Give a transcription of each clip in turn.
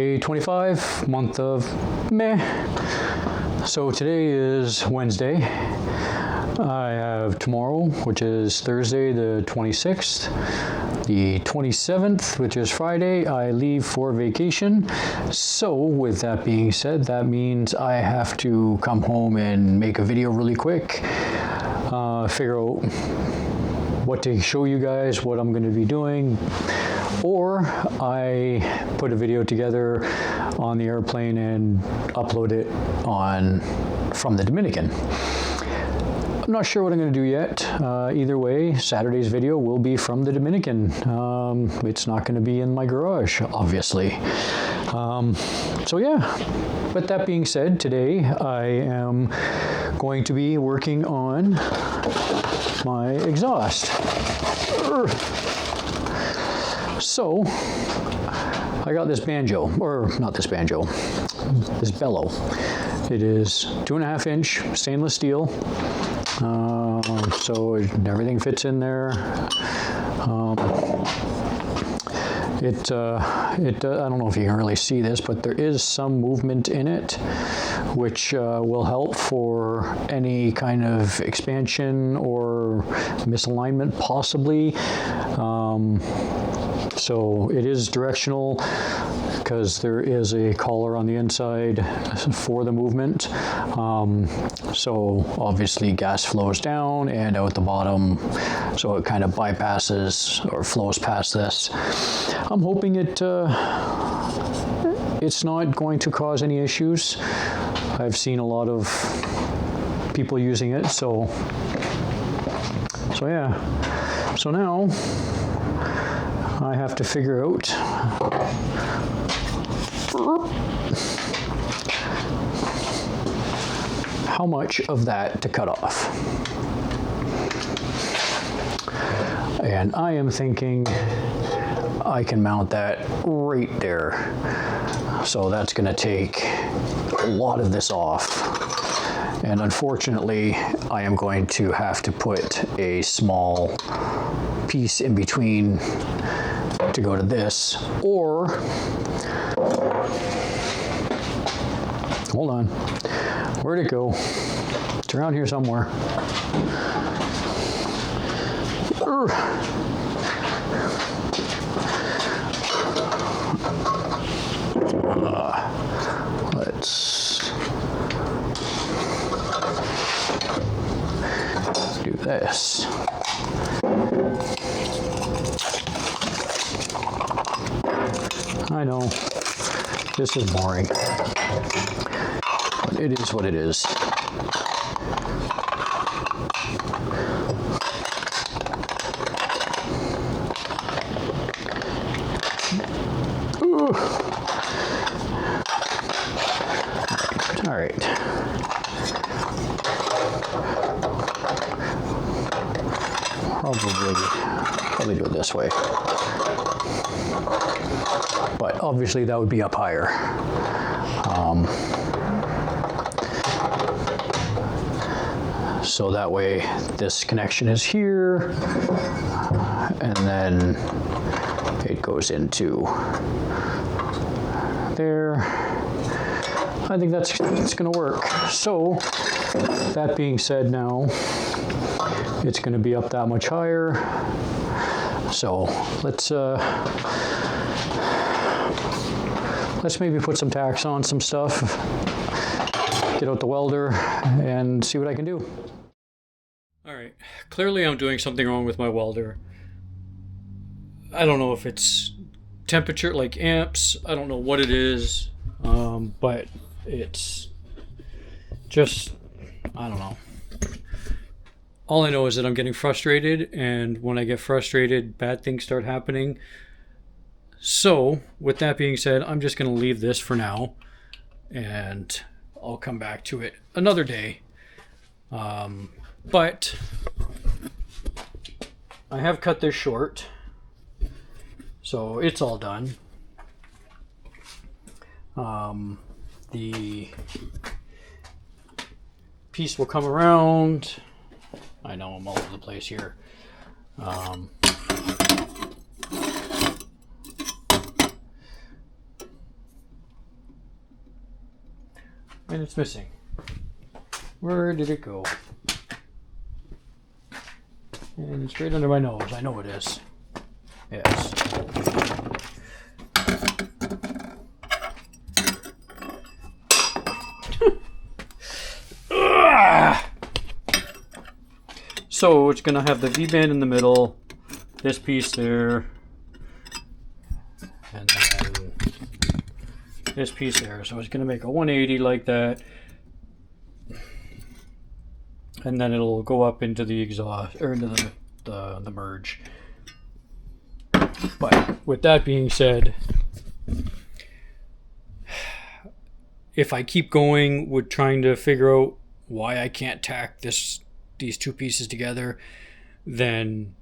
Day 25, month of May. So today is Wednesday. I have tomorrow, which is Thursday the 26th. The 27th, which is Friday, I leave for vacation. So with that being said, that means I have to come home and make a video really quick. Figure out what to show you guys, what I'm going to be doing. Or I put a video together on the airplane and upload it from the Dominican. I'm not sure what I'm going to do yet. Either way, Saturday's video will be from the Dominican. It's not going to be in my garage, obviously. So yeah, but that being said, today I am going to be working on my exhaust. So, I got this banjo, or not this banjo, this bellow. It is 2.5 inch stainless steel, so everything fits in there. I don't know if you can really see this, but there is some movement in it, which will help for any kind of expansion or misalignment possibly. So it is directional because there is a collar on the inside for the movement. So obviously gas flows down and out the bottom, so it kind of bypasses or flows past this. I'm hoping it's not going to cause any issues. I've seen a lot of people using it, so yeah. So now I have to figure out how much of that to cut off. And I am thinking I can mount that right there. So that's going to take a lot of this off. And unfortunately, I am going to have to put a small piece in between to go to this, or hold on, where'd it go? It's around here somewhere. Let's do this. I know, this is boring, but it is what it is. Ooh. All right. Probably do it this way. But obviously that would be up higher. So that way this connection is here, and then it goes into there. I think it's going to work. So that being said, now it's going to be up that much higher. So let's maybe put some tacks on some stuff, get out the welder, and see what I can do. All right, clearly I'm doing something wrong with my welder. I don't know if it's temperature, like amps, I don't know what it is, but it's just, I don't know. All I know is that I'm getting frustrated, and when I get frustrated, bad things start happening. So, with that being said, I'm just going to leave this for now, and I'll come back to it another day. But I have cut this short, so it's all done. The piece will come around. I know I'm all over the place here. And it's missing. Where did it go? And it's right under my nose. I know it is. Yes. So it's going to have the V-band in the middle, this piece there, and then this piece there. So it's going to make a 180 like that. And then it'll go up into the exhaust, or into the merge. But with that being said, if I keep going with trying to figure out why I can't tack these two pieces together, then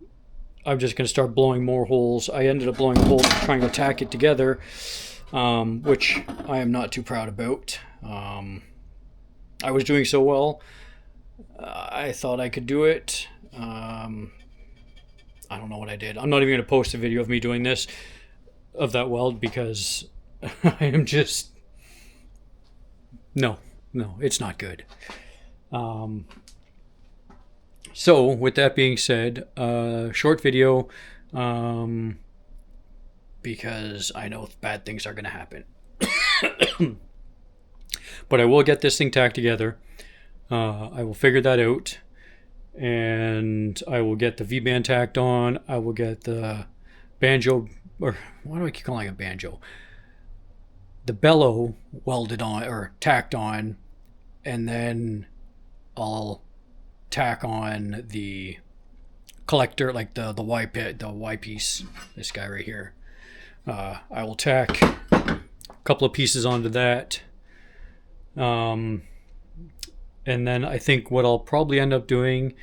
I'm just going to start blowing more holes. I ended up blowing a hole trying to tack it together, which I am not too proud about. I was doing so well. I thought I could do it. I don't know what I did. I'm not even going to post a video of me doing this, of that weld, because I am just... No, it's not good. So, with that being said, short video, because I know bad things are going to happen. But I will get this thing tacked together. I will figure that out, and I will get the V-band tacked on. I will get the banjo, or why do I keep calling it banjo? The bellow welded on, or tacked on, and then I'll tack on the collector, like the Y pit, the Y piece, this guy right here. I will tack a couple of pieces onto that. And then I think what I'll probably end up doing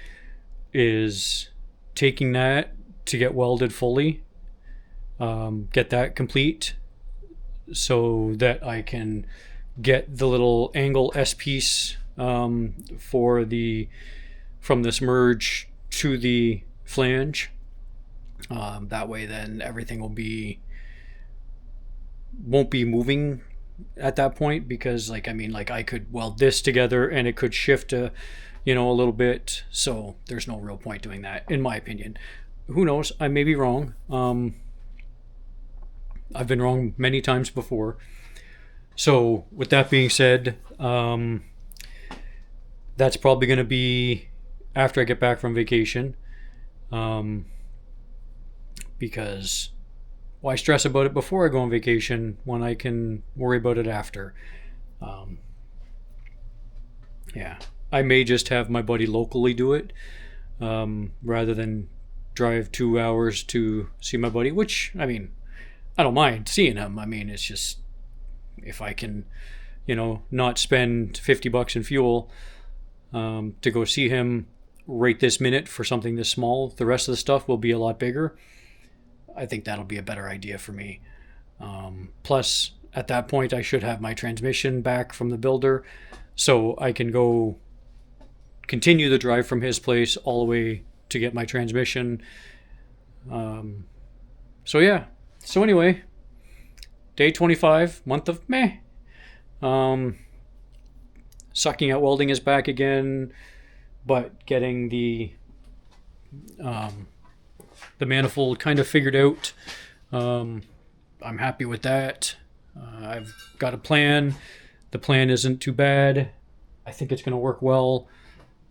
is taking that to get welded fully, get that complete, so that I can get the little angle S piece from this merge to the flange. That way then everything won't be moving at that point, because I could weld this together and it could shift a little bit, so there's no real point doing that, in my opinion. Who knows, I may be wrong. I've been wrong many times before. So with that being said, that's probably going to be after I get back from vacation, because why stress about it before I go on vacation when I can worry about it after? Yeah, I may just have my buddy locally do it, rather than drive 2 hours to see my buddy, which, I don't mind seeing him. It's just, if I can, not spend $50 in fuel to go see him right this minute for something this small, the rest of the stuff will be a lot bigger. I think that'll be a better idea for me. Plus, at that point, I should have my transmission back from the builder, so I can go continue the drive from his place all the way to get my transmission. So yeah. So anyway, day 25, month of May. Sucking at welding is back again, but getting the manifold kind of figured out. I'm happy with that. I've got a plan. The plan isn't too bad. I think it's going to work well.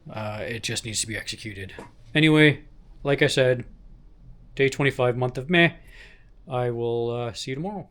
It just needs to be executed. Anyway, like I said, day 25, month of May. I will see you tomorrow.